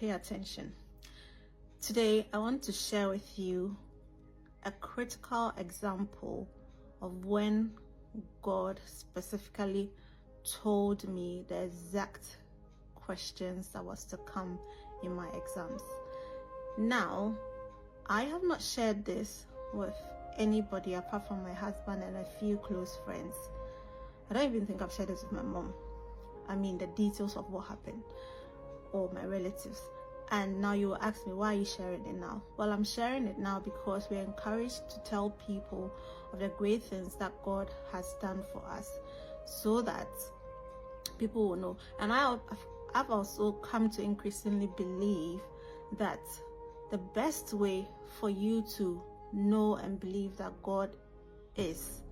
pay attention. Today, I want to share with you a critical example of when God specifically told me the exact questions that was to come in my exams. Now, I have not shared this with anybody apart from my husband and a few close friends. I don't even think I've shared this with my mom. I mean, the details of what happened, or my relatives. And now you will ask me, why are you sharing it now? Well, I'm sharing it now because we're encouraged to tell people of the great things that God has done for us, so that people will know. And I've also come to increasingly believe that the best way for you to know and believe that God is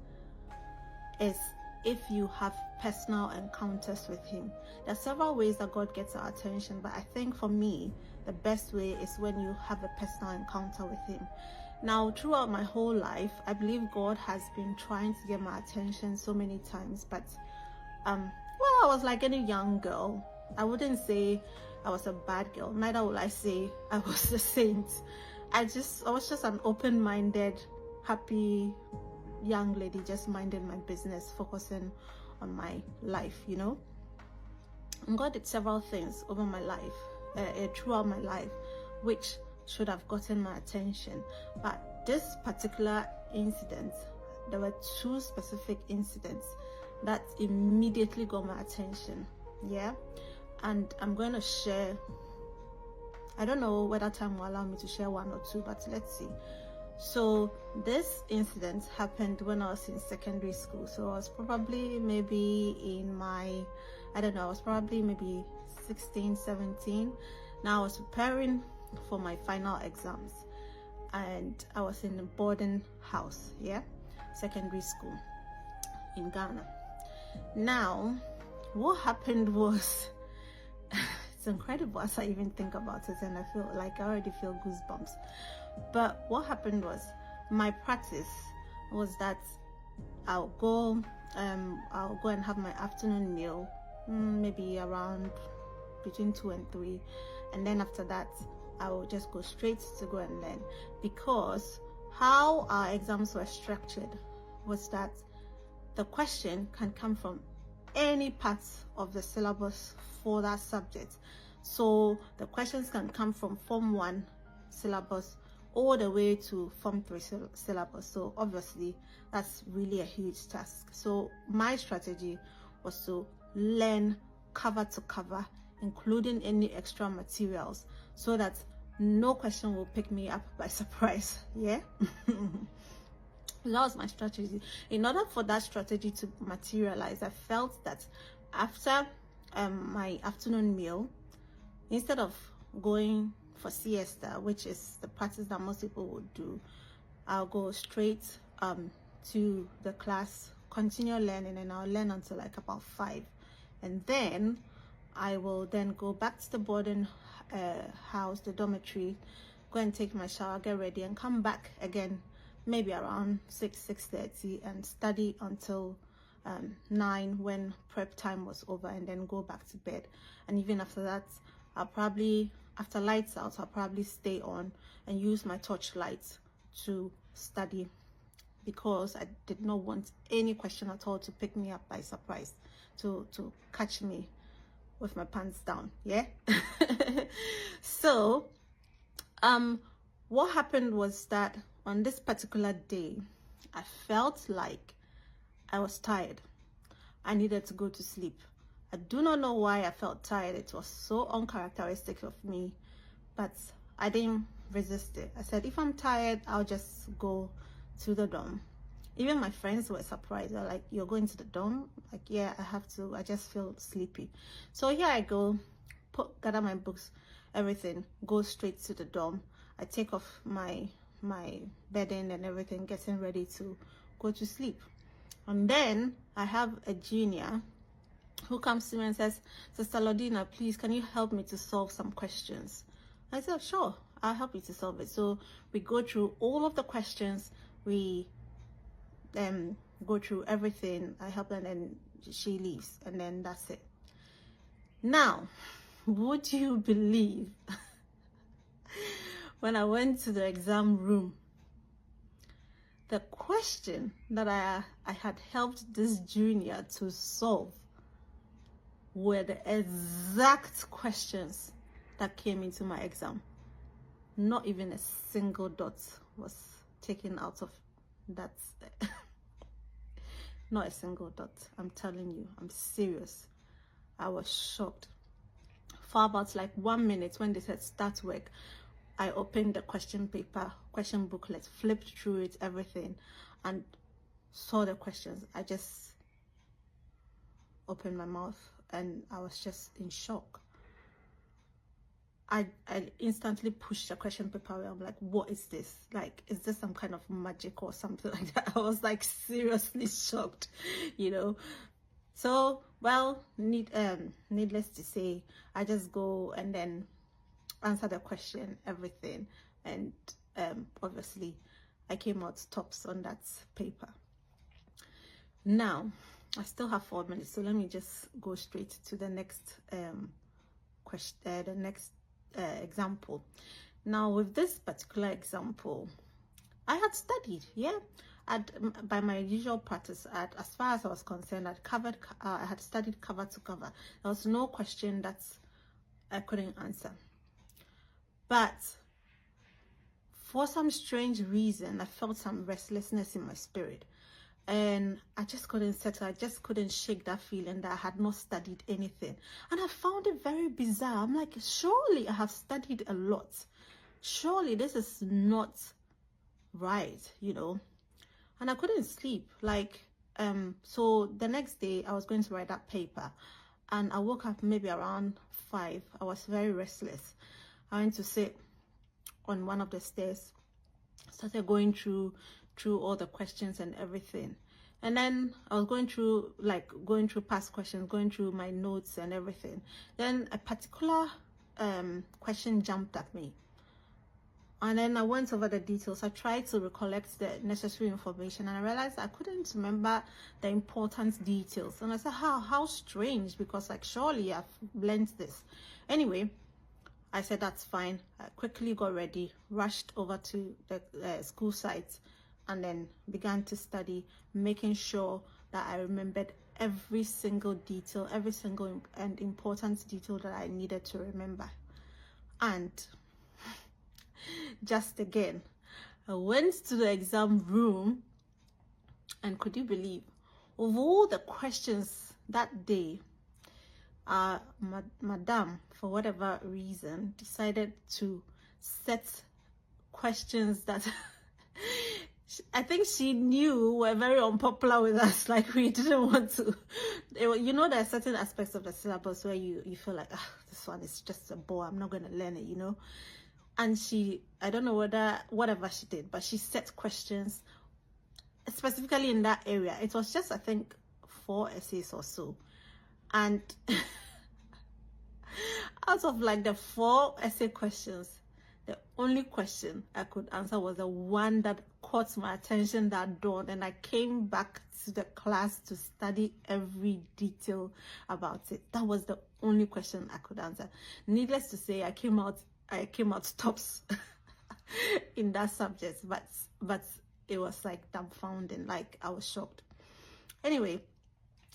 if you have personal encounters with him. There are several ways that God gets our attention, but I think for me, the best way is when you have a personal encounter with him. Now, throughout my whole life, I believe God has been trying to get my attention so many times, but well, I was like any young girl. I wouldn't say I was a bad girl, neither will I say I was a saint. I was just an open-minded, happy young lady, just minding my business, focusing on my life, you know. And God did several things over my life, throughout my life, which should have gotten my attention. But this particular incident, there were two specific incidents that immediately got my attention. Yeah. And I'm going to share, I don't know whether time will allow me to share one or two, but let's see. So this incident happened when I was in secondary school. So I was probably maybe I was probably maybe 16, 17. Now I was preparing for my final exams, and I was in a boarding house, yeah, secondary school in Ghana. Now, what happened was, it's incredible as I even think about it, and I feel like I already feel goosebumps. But what happened was, my practice was that I'll go and have my afternoon meal, maybe around between 2 and 3, and then after that I will just go straight to go and learn. Because how our exams were structured was that the question can come from any part of the syllabus for that subject. So the questions can come from Form 1 syllabus all the way to Form 3 syllabus. So obviously that's really a huge task. So my strategy was to learn cover to cover, including any extra materials, so that no question will pick me up by surprise. Yeah. That was my strategy. In order for that strategy to materialize, I felt that after my afternoon meal, instead of going for siesta, which is the practice that most people would do, I'll go straight to the class, continue learning, and I'll learn until like about 5, and then I will then go back to the boarding house, the dormitory, go and take my shower, get ready, and come back again maybe around 6:30 and study until 9, when prep time was over, and then go back to bed. And even after that, I'll probably, after lights out, I'll probably stay on and use my torchlight to study, because I did not want any question at all to pick me up by surprise, to catch me with my pants down. Yeah. So what happened was that on this particular day, I felt like I was tired. I needed to go to sleep. I do not know why I felt tired. It was so uncharacteristic of me, but I didn't resist it. I said, if I'm tired, I'll just go to the dorm. Even my friends were surprised. They're like, you're going to the dorm? Like, yeah, I have to. I just feel sleepy. So here I go, gather my books, everything, go straight to the dorm. I take off my bedding and everything, getting ready to go to sleep. And then I have a junior who comes to me and says, Sister Lodina, please, can you help me to solve some questions? I said, sure, I'll help you to solve it. So we go through all of the questions, we go through everything, I help her, and then she leaves, and then that's it. Now, would you believe when I went to the exam room, the question that I had helped this junior to solve were the exact questions that came into my exam. Not even a single dot was taken out of that. Not a single dot. I'm telling you, I'm serious. I was shocked. For about like 1 minute, when they said start work, I opened the question paper, question booklet, flipped through it, everything, and saw the questions. I just opened my mouth and I was just in shock. I instantly pushed the question paper away. I'm like, what is this? Like, is this some kind of magic or something like that? I was like seriously shocked, you know. So, well, needless to say, I just go and then answer the question, everything, and obviously I came out tops on that paper. Now, I still have 4 minutes, so let me just go straight to the next question, the next example. Now, with this particular example, I had studied, by my usual practice. As far as I was concerned, I had studied cover to cover. There was no question that I couldn't answer. But for some strange reason, I felt some restlessness in my spirit. And I just couldn't settle. I just couldn't shake that feeling that I had not studied anything. And I found it very bizarre. I'm like, surely I have studied a lot. Surely this is not right, you know. And I couldn't sleep. Like, so the next day I was going to write that paper. And I woke up maybe around 5. I was very restless. I went to sit on one of the stairs, started going through all the questions and everything, and then I was going through past questions, going through my notes and everything. Then a particular question jumped at me, and then I went over the details. I tried to recollect the necessary information, and I realized I couldn't remember the important details. And I said, how strange, because like surely I've learned this. Anyway, I said that's fine. I quickly got ready, rushed over to the school site, and then began to study, making sure that I remembered every single detail, every single and important detail that I needed to remember. And just again, I went to the exam room, and could you believe, of all the questions that day, Madame, for whatever reason, decided to set questions that I think she knew were very unpopular with us. Like, we didn't want to, you know, there are certain aspects of the syllabus where you feel like, this one is just a bore, I'm not going to learn it, you know. And she, I don't know whatever she did, but she set questions specifically in that area. It was just, I think, 4 essays or so. And out of like the 4 essay questions, the only question I could answer was the one that caught my attention that dawn, and I came back to the class to study every detail about it. That was the only question I could answer. Needless to say, I came out tops in that subject, but it was like dumbfounding, like I was shocked. Anyway,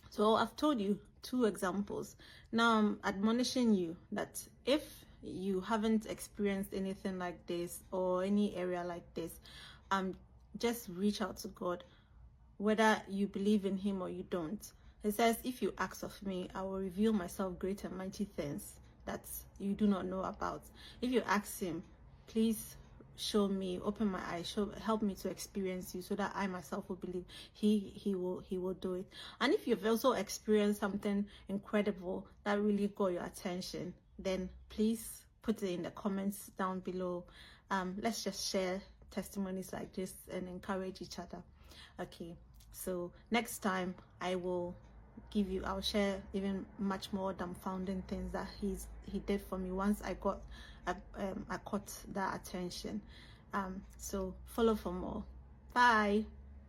so I've told you 2 examples. Now I'm admonishing you that if you haven't experienced anything like this or any area like this, just reach out to God, whether you believe in him or you don't. It says, if you ask of me, I will reveal myself great and mighty things that you do not know about. If you ask him, please show me, open my eyes, help me to experience you, so that I myself will believe. He will do it. And if you've also experienced something incredible that really got your attention, then please put it in the comments down below. Let's just share testimonies like this and encourage each other. Okay, so next time I'll share even much more dumbfounding things that he did for me once I caught that attention. So follow for more. Bye.